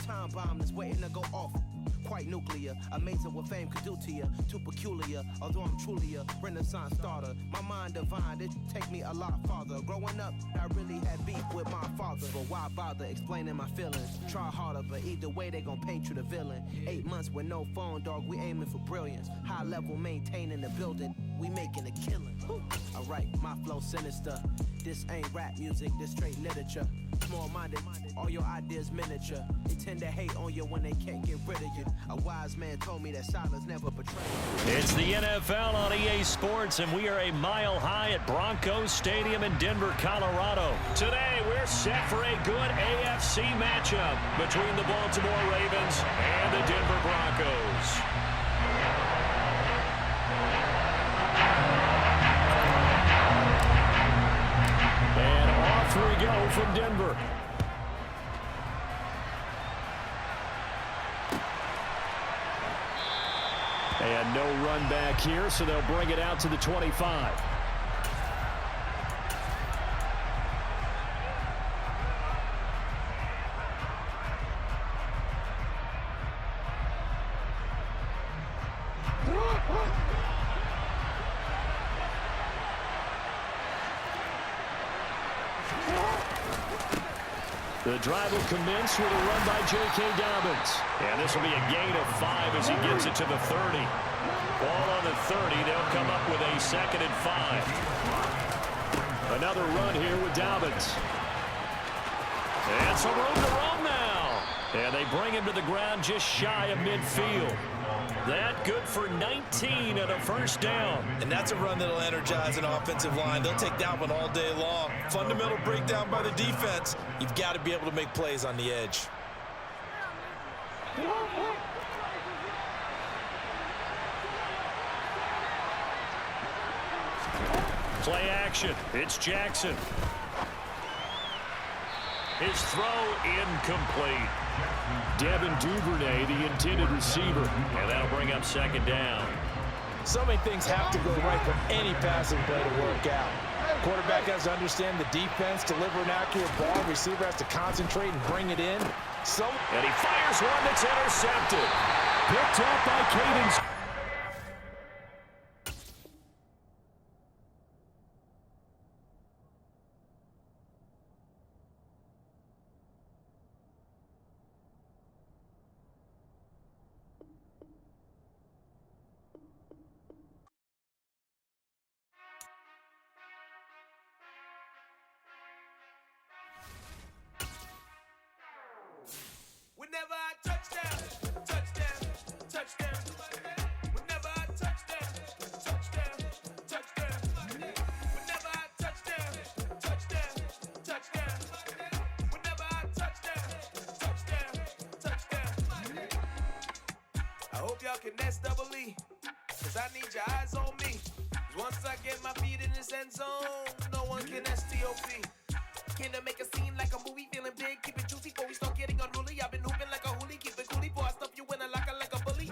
time bomb that's waiting to go off. Quite nuclear, amazing what fame could do to you. Too peculiar, although I'm truly a Renaissance starter. My mind divine, it take me a lot farther. Growing up, I really had beef with my father. But why bother explaining my feelings? Try harder, but either way they gon' paint you the villain. 8 months with no phone, dog, we aiming for brilliance. High level maintaining the building, we making a killing. Alright, my flow sinister. This ain't rap music, this straight literature. Small-minded, all your ideas miniature. They tend to hate on you when they can't get rid of you. A wise man told me that silence never betrays. It's the NFL on EA Sports, and we are a mile high at Broncos Stadium in Denver, Colorado. Today, we're set for a good AFC matchup between the Baltimore Ravens and the Denver Broncos. And off we go from Denver. And no run back here, so they'll bring it out to the 25. The drive will commence with a run by J.K. Dobbins. And this will be a gain of 5 as he gets it to the 30. Ball on the 30. They'll come up with a 2nd and 5. Another run here with Dobbins. And some room to roam now. And they bring him to the ground just shy of midfield. That good for 19 and a first down. And that's a run that'll energize an offensive line. They'll take that one all day long. Fundamental breakdown by the defense. You've got to be able to make plays on the edge. Play action. It's Jackson. His throw incomplete. Devin Duvernay, the intended receiver. And that'll bring up 2nd down. So many things have to go right for any passing play to work out. Quarterback has to understand the defense, deliver an accurate ball. Receiver has to concentrate and bring it in. And he fires one that's intercepted. Picked up by Cadence. Whenever I touchdown, touchdown, touchdown. Whenever I touchdown, touchdown, touchdown. Whenever I touchdown, touchdown, touchdown. Whenever I touchdown, touchdown, touchdown. I hope y'all can SEE, cause I need your eyes on me. Once I get my feet in this end zone, no one can STOP. Can I make a scene like a movie, feeling big, keep it juicy before we start getting unruly. I've been hooping like a hoolie, keep it coolie before I stuff you in a locker like a bully.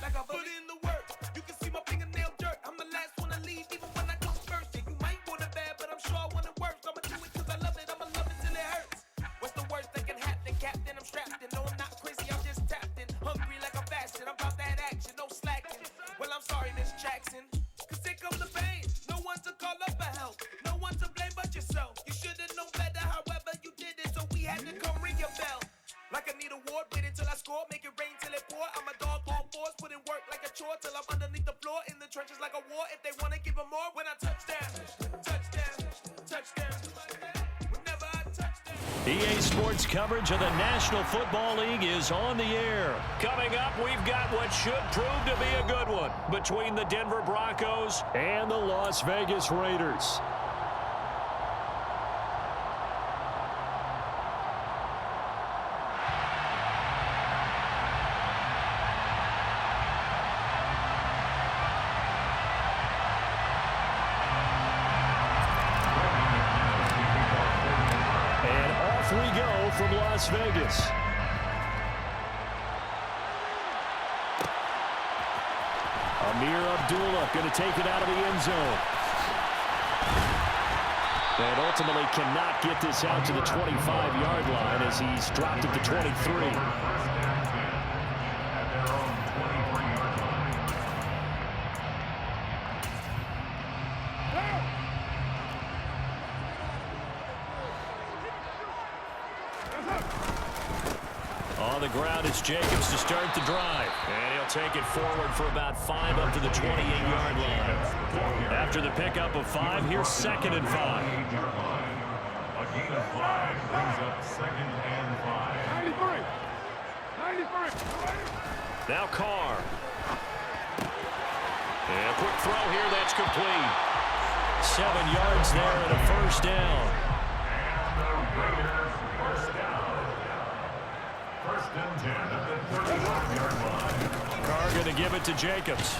Like a bully. Put in the work, you can see my fingernail dirt. I'm the last one to leave, even when I come first. Yeah, you might want it bad, but I'm sure I want it worse. I'ma do it cause I love it, I'ma love it till it hurts. What's the worst that can happen, Captain? I'm strapped in, no I'm not crazy, I'm just tapped in. Hungry like a fashion, I'm about that action, no slacking. Well, I'm sorry, Miss Jackson, cause here comes the pain. No one to call up for help, no one to blame but yourself. You should've known better, however you did it, so we had to come ring your bell. Like I need a ward, wait until I score, make it rain till it pour. I'm a dog, all fours, put in work like a chore till I'm underneath the floor, in the trenches like a war. If they wanna give them more, when I touchdown, touchdown, touchdown. Whenever I touchdown. EA Sports coverage of the National Football League is on the air. Coming up, we've got what should prove to be a good one between the Denver Broncos and the Las Vegas Raiders. From Las Vegas. Amir Abdullah going to take it out of the end zone. And ultimately cannot get this out to the 25-yard line as he's dropped at the 23. On the ground, it's Jacobs to start the drive. And he'll take it forward for about 5 up to the 28-yard line. After the pickup of 5, here's 2nd and 5. A gain of 5 brings up 2nd and 5. 93. Now Carr. And a quick throw here, that's complete. 7 yards there and a first down. And the Raiders first down. First and 10 at the 35-yard line. Carr going to give it to Jacobs.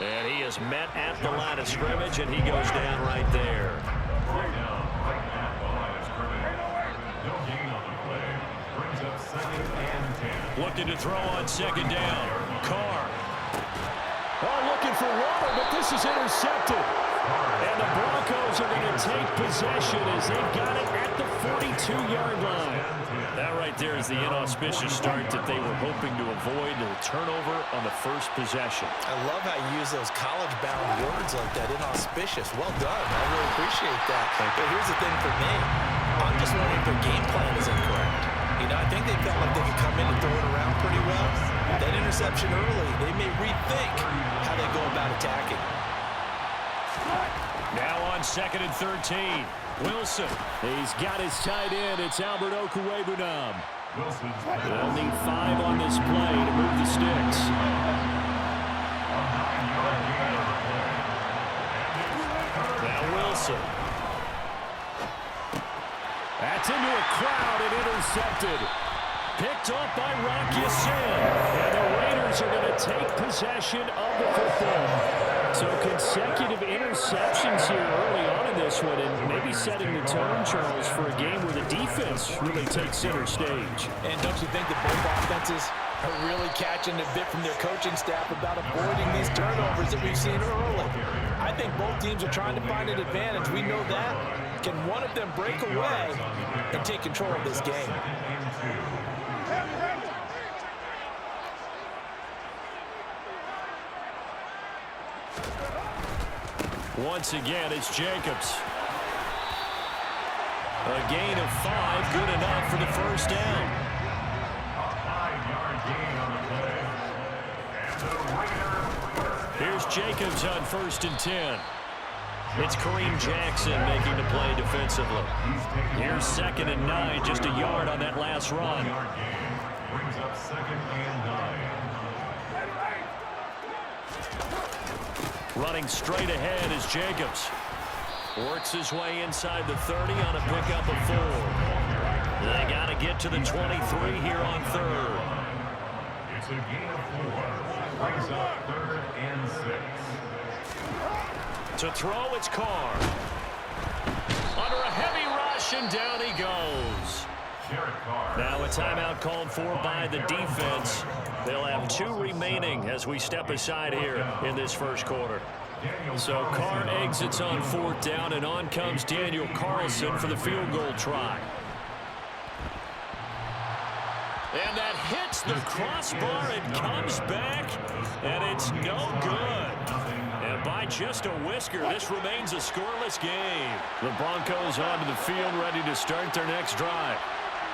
And he is met at the line of scrimmage, and he goes down right there. Right at the line of scrimmage. No gain on the play. Brings up 2nd and 10. Looking to throw on 2nd down. Carr. Oh, looking for water, but this is intercepted. And the Broncos are going to take possession as they've got it at the 42-yard line. That right there is the inauspicious start that they were hoping to avoid, the turnover on the first possession. I love how you use those college-bound words like that, inauspicious. Well done. I really appreciate that. But here's the thing for me. I'm just wondering if their game plan is incorrect. You know, I think they felt like they could come in and throw it around pretty well. That interception early, they may rethink how they go about attacking. Now on 2nd and 13. Wilson. He's got his tight end. It's Albert Okwuegbunam. They'll need 5 on this play to move the sticks. Now Wilson. That's into a crowd and intercepted. Picked off by Rock Ya-Sin. And the Raiders are going to take possession of the football. So consecutive interceptions here early on in this one, and maybe setting the tone, Charles, for a game where the defense really takes center stage. And don't you think that both offenses are really catching a bit from their coaching staff about avoiding these turnovers that we've seen early? I think both teams are trying to find an advantage. We know that. Can one of them break away and take control of this game? Once again, it's Jacobs. A gain of 5, good enough for the first down. A 5-yard gain on the play. And the Raiders. Here's Jacobs on 1st and 10. It's Kareem Jackson making the play defensively. Here's 2nd and 9, just a yard on that last run. Brings up 2nd and 9. Running straight ahead is Jacobs. Works his way inside the 30 on a pickup of 4. They got to get to the 23 here on 3rd. It's a gain of 4. Brings up 3rd and 6. To throw, it's Carr. Under a heavy rush, and down he goes. Now a timeout called for by the defense. They'll have 2 remaining as we step aside here in this first quarter. So Carr exits on 4th down, and on comes Daniel Carlson for the field goal try. And that hits the crossbar and comes back, and it's no good. And by just a whisker, this remains a scoreless game. The Broncos onto the field, ready to start their next drive.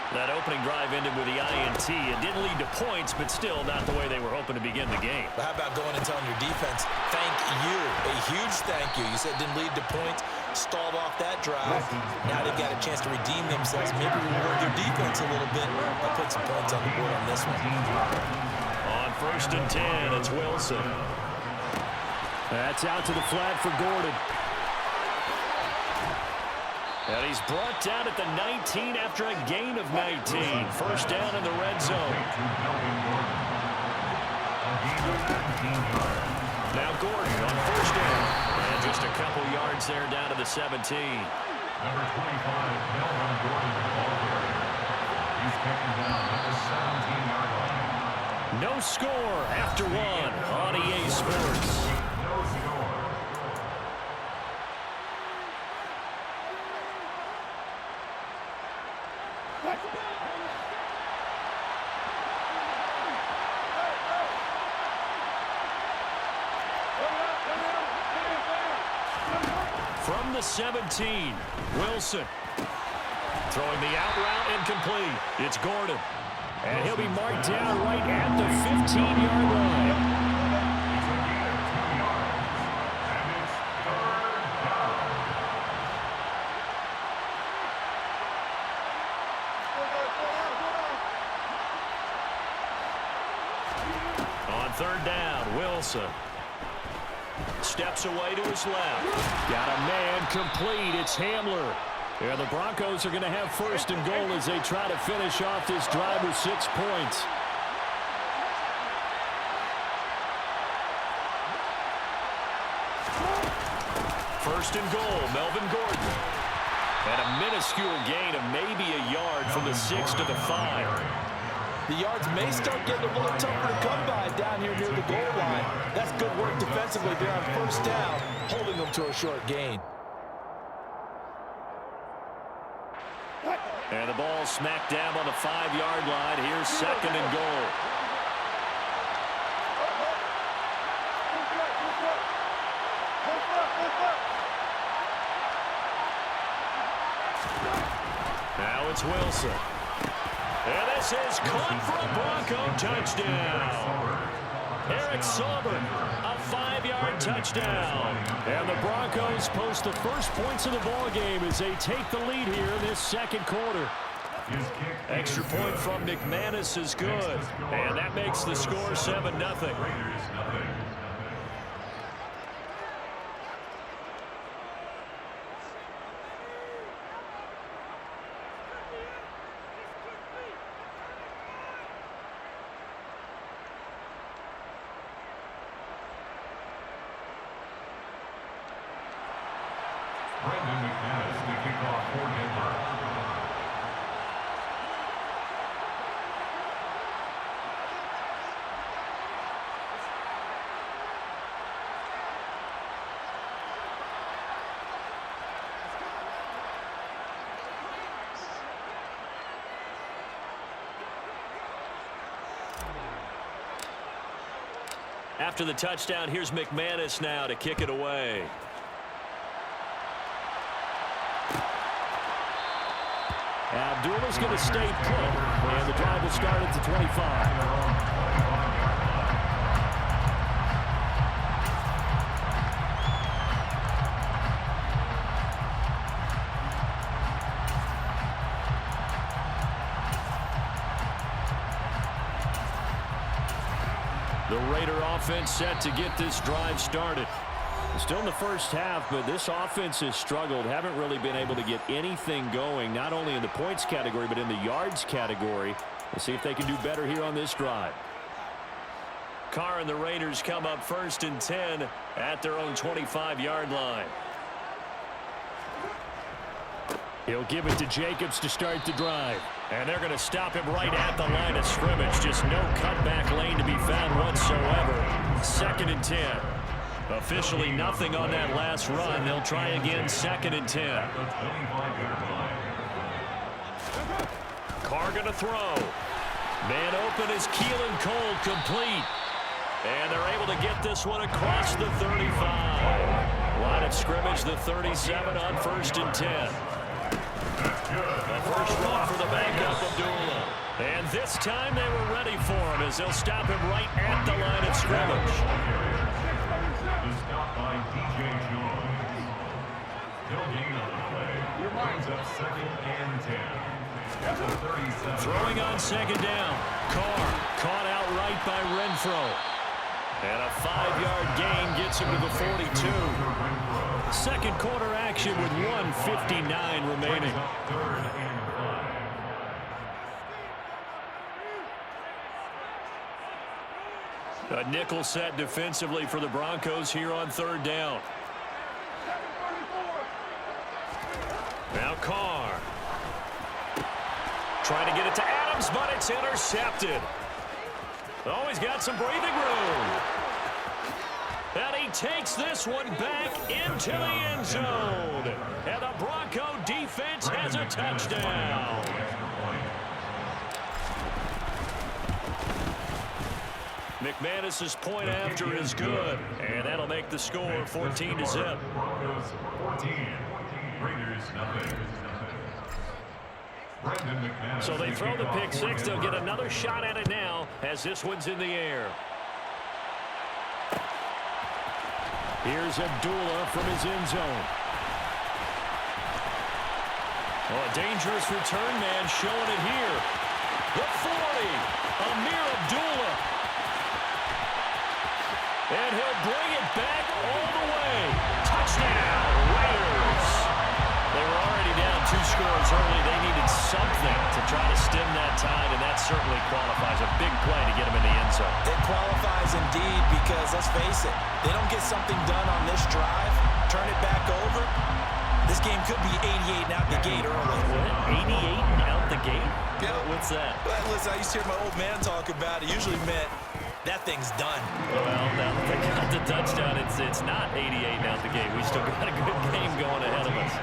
That opening drive ended with the INT. It didn't lead to points, but still not the way they were hoping to begin the game. But how about going and telling your defense, thank you, a huge thank you. You said it didn't lead to points, stalled off that drive. Now they've got a chance to redeem themselves, maybe reward their defense a little bit by putting some points on the board on this one. On 1st and 10, it's Wilson. That's out to the flat for Gordon. And he's brought down at the 19 after a gain of 19. First down in the red zone. Now Gordon on 1st down. And just a couple yards there down to the 17. Number 25, Melvin Gordon, the ball carrier. He's taken down at the 17-yard line. No score after 1 on EA Sports. No score. the 17. Wilson. Throwing the out route incomplete. It's Gordon. And he'll be marked down right at the 15-yard line. On third down, Wilson. Steps away to his left. Got a man complete. It's Hamler. Yeah, the Broncos are going to have first and goal as they try to finish off this drive with 6 points. First and goal, Melvin Gordon. And a minuscule gain of maybe a yard from the 6 to the 5. The yards may start getting a little tougher to come by down here near the goal line. That's good work defensively there on first down, holding them to a short gain. And the ball smacked down on the 5-yard line. Here's second and goal. Now it's Wilson. And this is caught for a Bronco touchdown. Eric Sauber, a 5-yard touchdown. And the Broncos post the first points of the ball game as they take the lead here in this second quarter. Extra point from McManus is good. And that makes the score 7-0. McManus, the kickoff for Denver. After the touchdown, here's McManus now to kick it away. Abdullah's going to stay put, and the drive will start at the 25. The Raider offense set to get this drive started. Still in the first half, but this offense has struggled. Haven't really been able to get anything going, not only in the points category, but in the yards category. We'll see if they can do better here on this drive. Carr and the Raiders come up first and 10 at their own 25-yard line. He'll give it to Jacobs to start the drive. And they're going to stop him right at the line of scrimmage. Just no cutback lane to be found whatsoever. Second and 10. Officially nothing on that last run. They'll try again, second and 10. Carr going to throw. Man open is Keelan Cole, complete. And they're able to get this one across the 35. Line of scrimmage, the 37 on first and 10. The first run for the backup, Abdullah. And this time they were ready for him as they'll stop him right at the line of scrimmage. Stop by DJ Jones. He'll gain on the play. Brings up second and 10. At the 37. Throwing on second down. Carr caught out right by Renfro. And a 5-yard gain gets him to the 42. Second quarter action with 1:59 remaining. Third and 5. A nickel set defensively for the Broncos here on third down. Now Carr. Trying to get it to Adams, but it's intercepted. Oh, he's got some breathing room. And he takes this one back into the end zone. And the Bronco defense has a touchdown. McManus's point after is good. And that'll make the score 14-0. Broncos 14. Raiders, nothing. So they throw the pick six. They'll get another shot at it now as this one's in the air. Here's Abdullah from his end zone. Oh, a dangerous return man showing it here. The 40, Amir Abdullah. And he'll bring it back all the way. Touchdown, Raiders. They were already down 2 scores early. They needed something to try to stem that tide, and that certainly qualifies. A big play to get them in the end zone. It qualifies indeed because, let's face it, they don't get something done on this drive, turn it back over, this game could be 88 and out the gate early. What? 88 and out the gate? Yeah. What's that? Well, listen, I used to hear my old man talk about it. Usually meant that thing's done. Well, now that they got the touchdown, it's not 88 and out the gate. We still got a good game going ahead of us.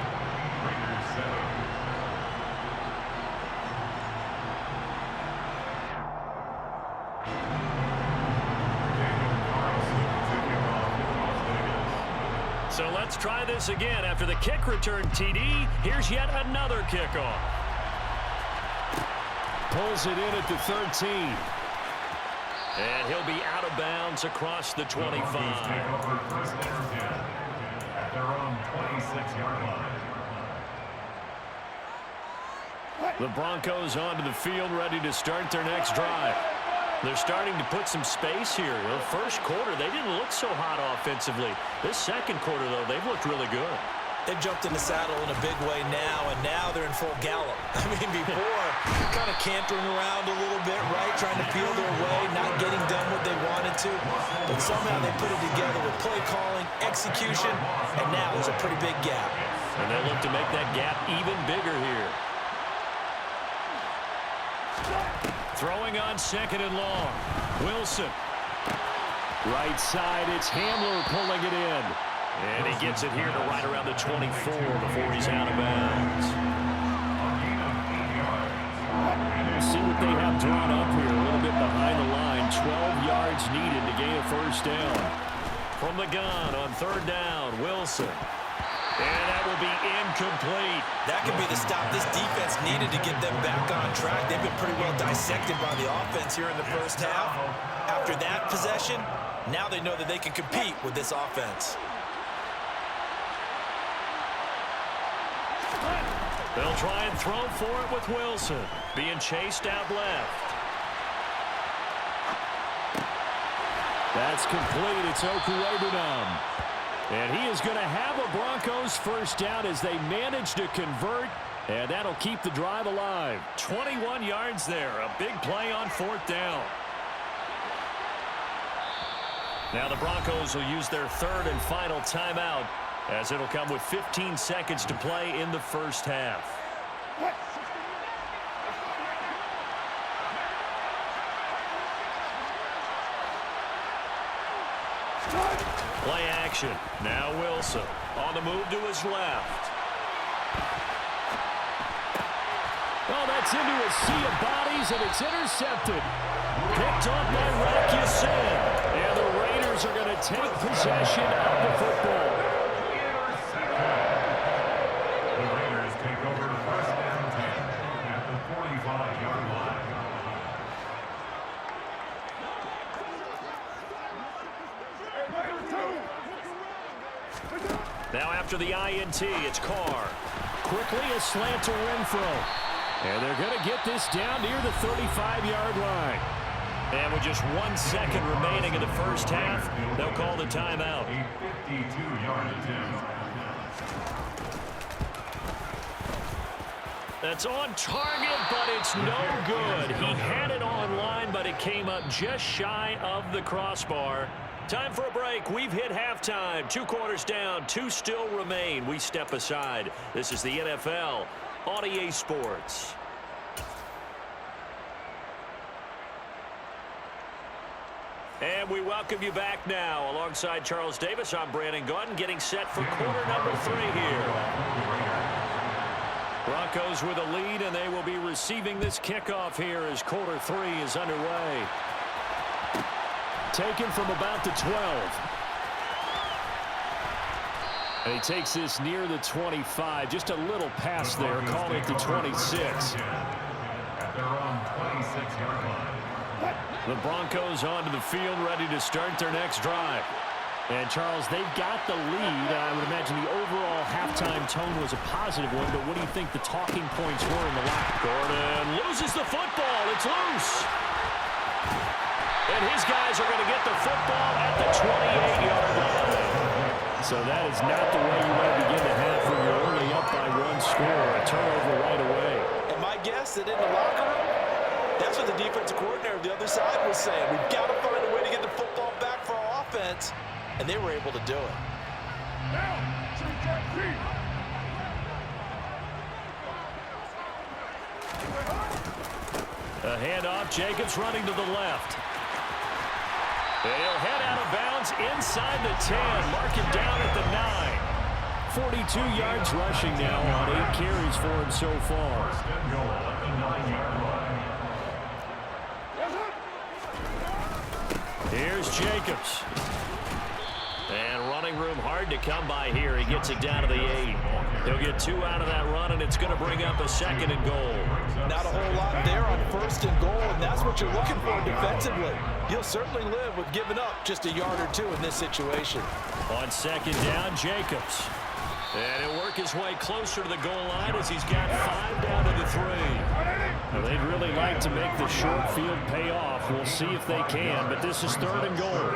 So let's try this again. After the kick return, TD, here's yet another kickoff. Pulls it in at the 13. And he'll be out of bounds across the 25. Take over first and 10 at their own 26-yard line. The Broncos onto the field, ready to start their next drive. They're starting to put some space here. The first quarter, they didn't look so hot offensively. This second quarter, though, they've looked really good. They've jumped in the saddle in a big way now, and now they're in full gallop. I mean, before, kind of cantering around a little bit, right, trying to feel their way, not getting done what they wanted to. But somehow they put it together with play calling, execution, and now there's a pretty big gap. And they look to make that gap even bigger here. Throwing on second and long. Wilson. Right side, it's Hamler pulling it in. And he gets it here to right around the 24 before he's out of bounds. We'll see what they have drawn up here. A little bit behind the line. 12 yards needed to gain a first down. From the gun on third down, Wilson. And that will be incomplete. That could be the stop this defense needed to get them back on track. They've been pretty well dissected by the offense here in the first half. After that possession, now they know that they can compete with this offense. They'll try and throw for it with Wilson. Being chased out left. That's complete. It's Okuwebunam. And he is going to have a Broncos first down as they manage to convert. And that'll keep the drive alive. 21 yards there. A big play on fourth down. Now the Broncos will use their third and final timeout, as it'll come with 15 seconds to play in the first half. Play action. Now Wilson on the move to his left. Oh, that's into a sea of bodies, and it's intercepted. Picked up by Rocky Sin. And the Raiders are going to take possession of the football. The Raiders take over first and 10 at the 45-yard line. Now after the INT, it's Carr. Quickly a slant to Renfro. And they're going to get this down near the 35-yard line. And with just 1 second remaining in the first half, they'll call the timeout. A 52-yard attempt. That's on target, but it's no good. He had it on line, but it came up just shy of the crossbar. Time for a break. We've hit halftime. 2 quarters down. 2 still remain. We step aside. This is the NFL on EA Sports. And we welcome you back now. Alongside Charles Davis, I'm Brandon Gautin, getting set for quarter number 3 here. Broncos with a lead, and they will be receiving this kickoff here as quarter 3 is underway. Taken from about the 12. And he takes this near the 25. Just a little pass there. Call it the 26. At their own 26-yard line. The Broncos onto the field, ready to start their next drive. And, Charles, they've got the lead. I would imagine the overall halftime tone was a positive one, but what do you think the talking points were in the locker? Gordon loses the football. It's loose. And his guys are going to get the football at the 28-yard line. So that is not the way you want to begin the half when you're only up by one score. A turnover right away. And my guess that in the locker room, that's what the defensive coordinator of the other side was saying. We've got to find a way to get the football back for our offense. And they were able to do it. A handoff. Jacobs running to the left. And he'll head out of bounds inside the 10. Mark him down at the 9. 42 yards rushing now on 8 carries for him so far. First and goal at the 9-yard line. Here's Jacobs. And running room hard to come by here. He gets it down to the 8. He'll get 2 out of that run, and it's going to bring up a 2nd and goal. Not a whole lot there on 1st and goal, and that's what you're looking for defensively. You'll certainly live with giving up just a yard or 2 in this situation. On 2nd down, Jacobs. And he'll work his way closer to the goal line as he's got 5 down to the 3. Now, they'd really like to make the short field pay off. We'll see if they can, but this is 3rd and goal.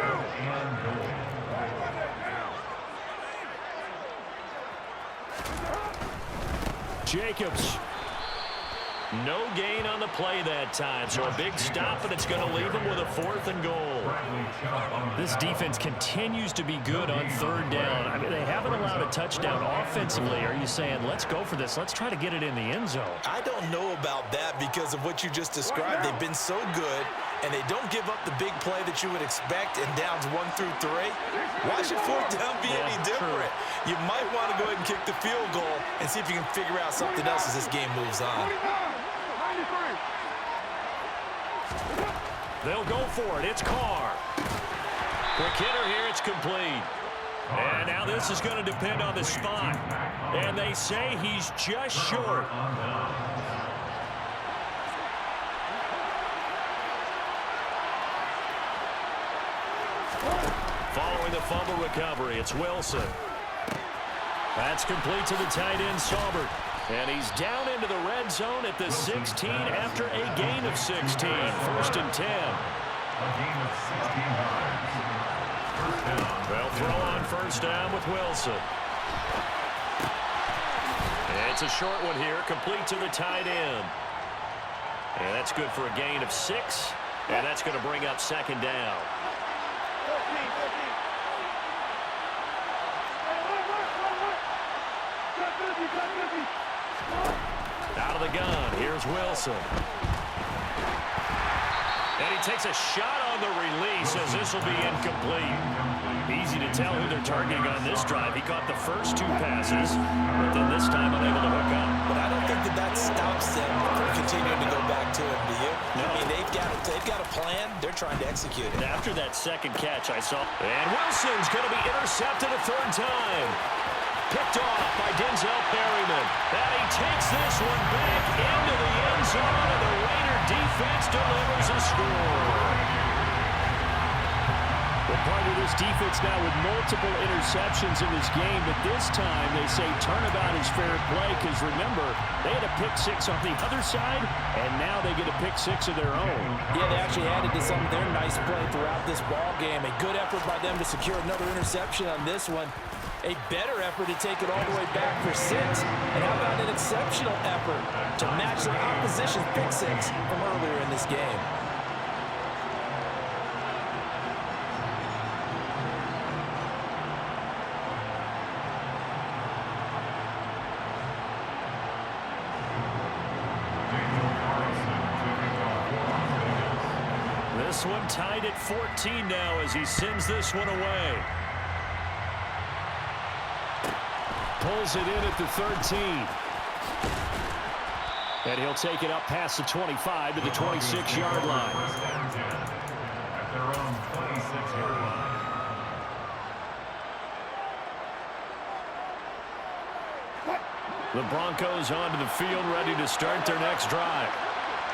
Jacobs. No gain on the play that time, so a big stop, and it's going to leave him with a 4th and goal. This defense continues to be good on 3rd down. I mean, they haven't allowed a touchdown offensively. Are you saying, let's go for this, let's try to get it in the end zone? I don't know about that because of what you just described. They've been so good, and they don't give up the big play that you would expect in downs 1 through 3. Why should 4th down be any different? You might want to go ahead and kick the field goal and see if you can figure out something else as this game moves on. They'll go for it. It's Carr. Quick hitter here. It's complete. And now this is going to depend on the spot. And they say he's just short. Following the fumble recovery, it's Wilson. That's complete to the tight end, Saubert. And he's down into the red zone at the 16 after a gain of 16. 1st and 10. A gain of 16 yards. First down. They'll throw on 1st down with Wilson. It's a short one here, complete to the tight end. And that's good for a gain of 6. And that's going to bring up 2nd down. Out of the gun, here's Wilson. And he takes a shot on the release as this will be incomplete. Easy to tell who they're targeting on this drive. He caught the first 2 passes, but then this time unable to hook up. But I don't think that stops them from continuing to go back to him, do you? No. I mean, they've got a plan. They're trying to execute it. After that 2nd catch, I saw. And Wilson's going to be intercepted a 3rd time. Picked off by Denzel Perryman. And he takes this one back into the end zone, and the Raider defense delivers a score. Well, part of this defense now with multiple interceptions in this game, but this time they say turnabout is fair play because, remember, they had a pick 6 on the other side, and now they get a pick 6 of their own. Yeah, they actually added to some of their nice play throughout this ball game. A good effort by them to secure another interception on this one. A better effort to take it all the way back for 6. And how about an exceptional effort to match the opposition's pick 6 from earlier in this game? This one tied at 14 now as he sends this one away. Pulls it in at the 13. And he'll take it up past the 25 to the 26-yard line. At their own 26-yard line. The Broncos onto the field, ready to start their next drive.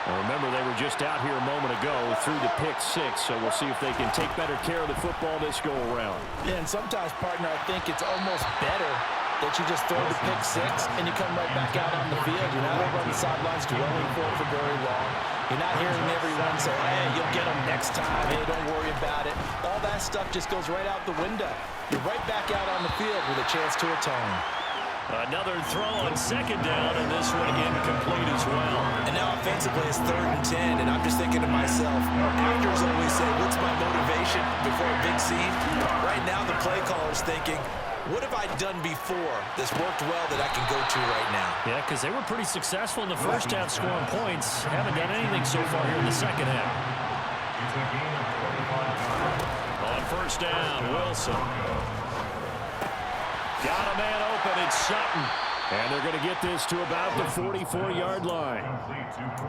Well, remember, they were just out here a moment ago through the pick six, so we'll see if they can take better care of the football this go-around. Yeah, and sometimes, partner, I think it's almost better that you just throw the pick six and you come right back out on the field. You're not over on the sidelines dwelling for very long. You're not hearing everyone say, hey, you'll get them next time. Hey, don't worry about it. All that stuff just goes right out the window. You're right back out on the field with a chance to atone. Another throw on second down, and this one incomplete as well. And now offensively it's 3rd and 10, and I'm just thinking to myself, actors always say, what's my motivation before a big scene? Right now the play caller's thinking, what have I done before that's worked well that I can go to right now? Yeah, because they were pretty successful in the first half scoring points. Haven't done anything so far here in the second half. On first down, Wilson. Got a man open, it's Sutton. And they're going to get this to about the 44-yard line.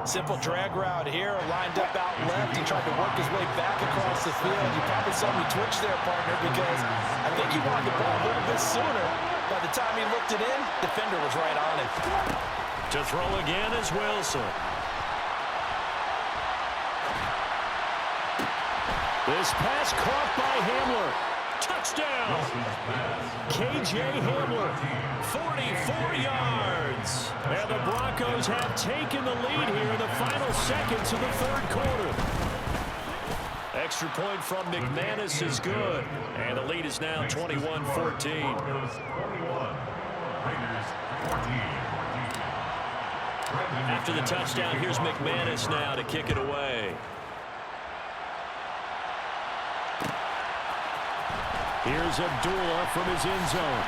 Simple drag route here, lined up out left. He tried to work his way back across the field. You probably saw me twitch there, partner, because I think he wanted the ball a little bit sooner. By the time he looked it in, defender was right on it. To throw again is Wilson. This pass caught by Hamler. Touchdown! K.J. Hamler, 44 yards. And the Broncos have taken the lead here in the final seconds of the third quarter. Extra point from McManus is good. And the lead is now 21-14. After the touchdown, here's McManus now to kick it away. Here's Abdullah from his end zone.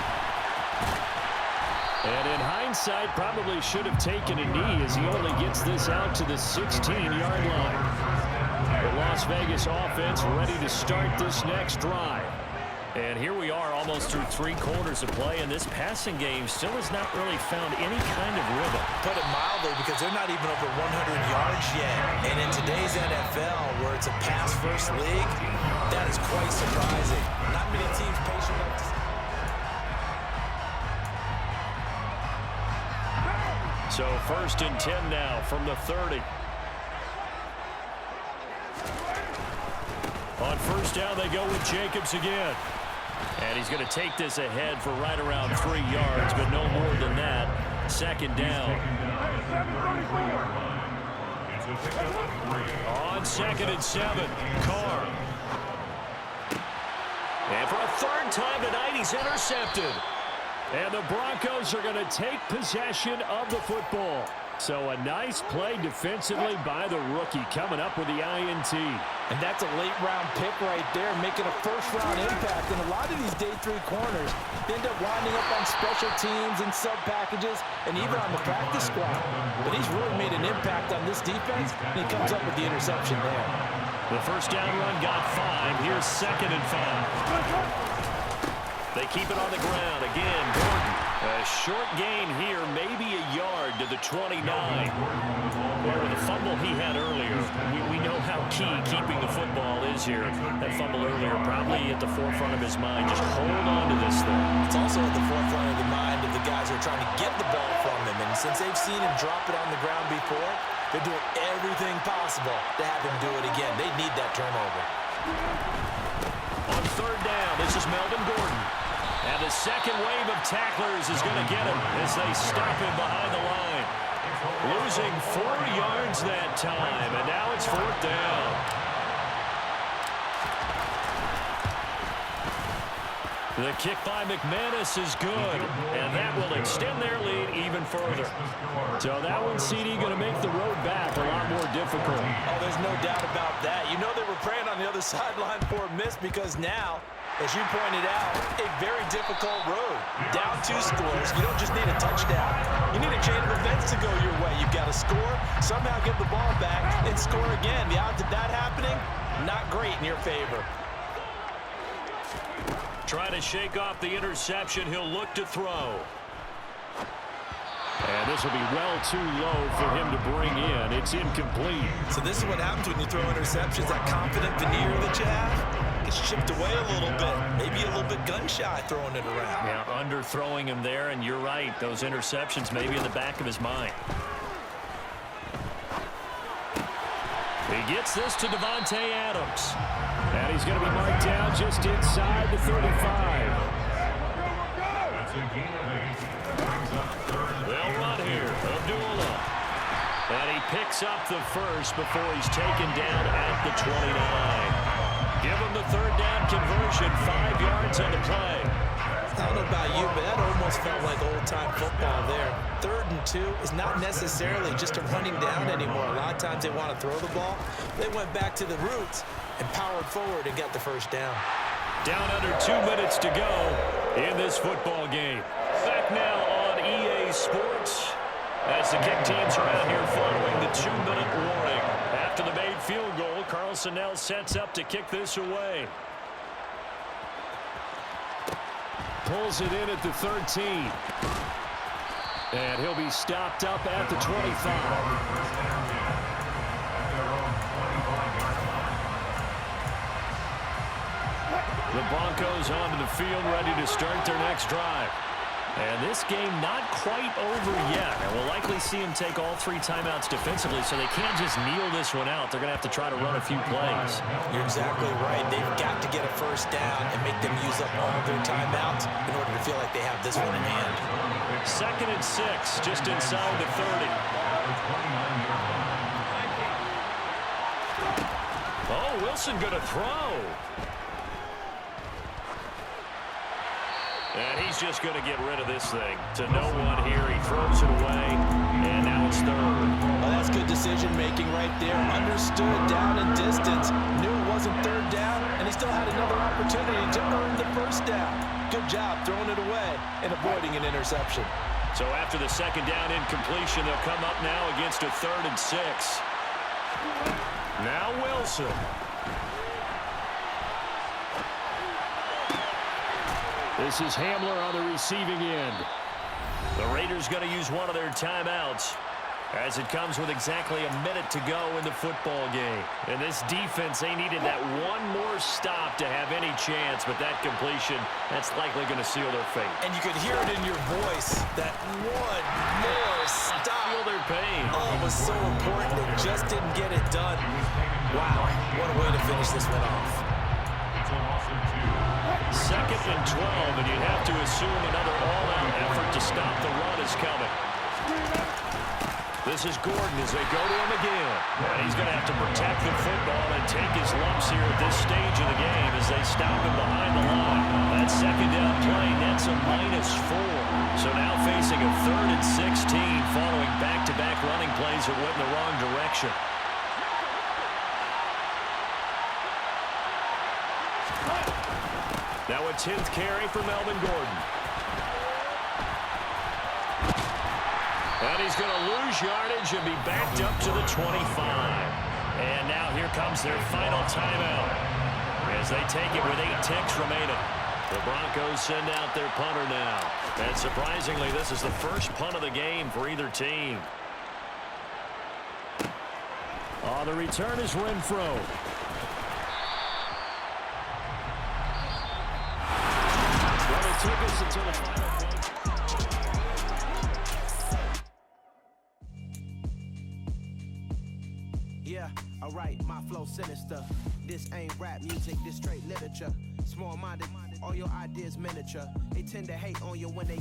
And in hindsight, probably should have taken a knee as he only gets this out to the 16-yard line. The Las Vegas offense ready to start this next drive. And here we are almost through 3 quarters of play, and this passing game still has not really found any kind of rhythm. Put it mildly, because they're not even over 100 yards yet. And in today's NFL, where it's a pass-first league, that is quite surprising. Not many teams patient enough to... So 1st and 10 now from the 30. On first down, they go with Jacobs again. And he's going to take this ahead for right around 3 yards, but no more than that. 2nd down. On 2nd and 7, Carr. And for a 3rd time tonight, he's intercepted. And the Broncos are going to take possession of the football. So a nice play defensively by the rookie, coming up with the INT. And that's a late-round pick right there, making a first-round impact. And a lot of these day 3 corners end up winding up on special teams and sub-packages and even on the practice squad. But he's really made an impact on this defense, and he comes up with the interception there. The first down run got 5. Here's 2nd and 5. They keep it on the ground. Again, Gordon. A short gain here, maybe a yard to the 29. Well, with the fumble he had earlier, we know how key keeping the football is here. That fumble earlier probably at the forefront of his mind. Just hold on to this thing. It's also at the forefront of the mind of the guys who are trying to get the ball from him. And since they've seen him drop it on the ground before, they're doing everything possible to have him do it again. They need that turnover. On 3rd down, this is Melvin Gordon. And the second wave of tacklers is going to get him as they stop him behind the line. Losing 4 yards that time, and now it's 4th down. The kick by McManus is good, and that will extend their lead even further. So that one, CD, going to make the road back a lot more difficult. Oh, there's no doubt about that. You know they were praying on the other sideline for a miss, because now, as you pointed out, a very difficult road. Down 2 scores. You don't just need a touchdown. You need a chain of events to go your way. You've got to score, somehow get the ball back, and score again. The odds of that happening, not great in your favor. Trying to shake off the interception. He'll look to throw. And this will be well too low for him to bring in. It's incomplete. So this is what happens when you throw interceptions, that confident veneer that you have. it's chipped away a little bit. Maybe a little bit gun-shy throwing it around. Yeah, underthrowing him there, and you're right. Those interceptions maybe in the back of his mind. He gets this to Davante Adams. And he's going to be marked down just inside the 35. That's a gain of 8. Brings up third and They'll run here. Abdullah. And he picks up the first before he's taken down at the 29. Give him the third down conversion. 5 yards on the play. I don't know about you, but that almost felt like old-time football there. 3rd and 2 is not necessarily just a running down anymore. A lot of times they want to throw the ball. They went back to the roots and powered forward and got the first down. Down under 2 minutes to go in this football game. Back now on EA Sports as the kick teams are out here following the 2-minute warning. After the made field goal, Carlson now sets up to kick this away. Pulls it in at the 13. And he'll be stopped up at the 25. The Broncos onto the field, ready to start their next drive. And this game not quite over yet. And we'll likely see them take all 3 timeouts defensively, so they can't just kneel this one out. They're going to have to try to run a few plays. You're exactly right. They've got to get a first down and make them use up all their timeouts in order to feel like they have this one in hand. 2nd and 6, just inside the 30. Oh, Wilson going to throw. And he's just going to get rid of this thing. To no one here. He throws it away. And now it's 3rd. Well, that's good decision-making right there. Understood down and distance. Knew it wasn't 3rd down. And he still had another opportunity to earn the first down. Good job throwing it away and avoiding an interception. So after the 2nd down incompletion, they'll come up now against a 3rd and 6. Now Wilson. This is Hamler on the receiving end. The Raiders going to use one of their timeouts as it comes with exactly a minute to go in the football game. And this defense, they needed that one more stop to have any chance, but that completion, that's likely going to seal their fate. And you could hear it in your voice, that one more stop. Feel their pain. Oh, it was so important. They just didn't get it done. Wow, what a way to finish this one off. 2nd and 12, and you'd have to assume another all-out effort to stop the run is coming. This is Gordon as they go to him again. And he's going to have to protect the football and take his lumps here at this stage of the game as they stop him behind the line. That 2nd down play nets a -4. So now facing a 3rd and 16 following back-to-back running plays that went in the wrong direction. Now a 10th carry for Melvin Gordon. And he's going to lose yardage and be backed up to the 25. And now here comes their final timeout as they take it with 8 ticks remaining. The Broncos send out their punter now. And surprisingly, this is the first punt of the game for either team. On the return is Renfro. Took us until the final play. Yeah, alright, my flow sinister. This ain't rap music, this straight literature. Small-minded, all your ideas miniature. They tend to hate on you when they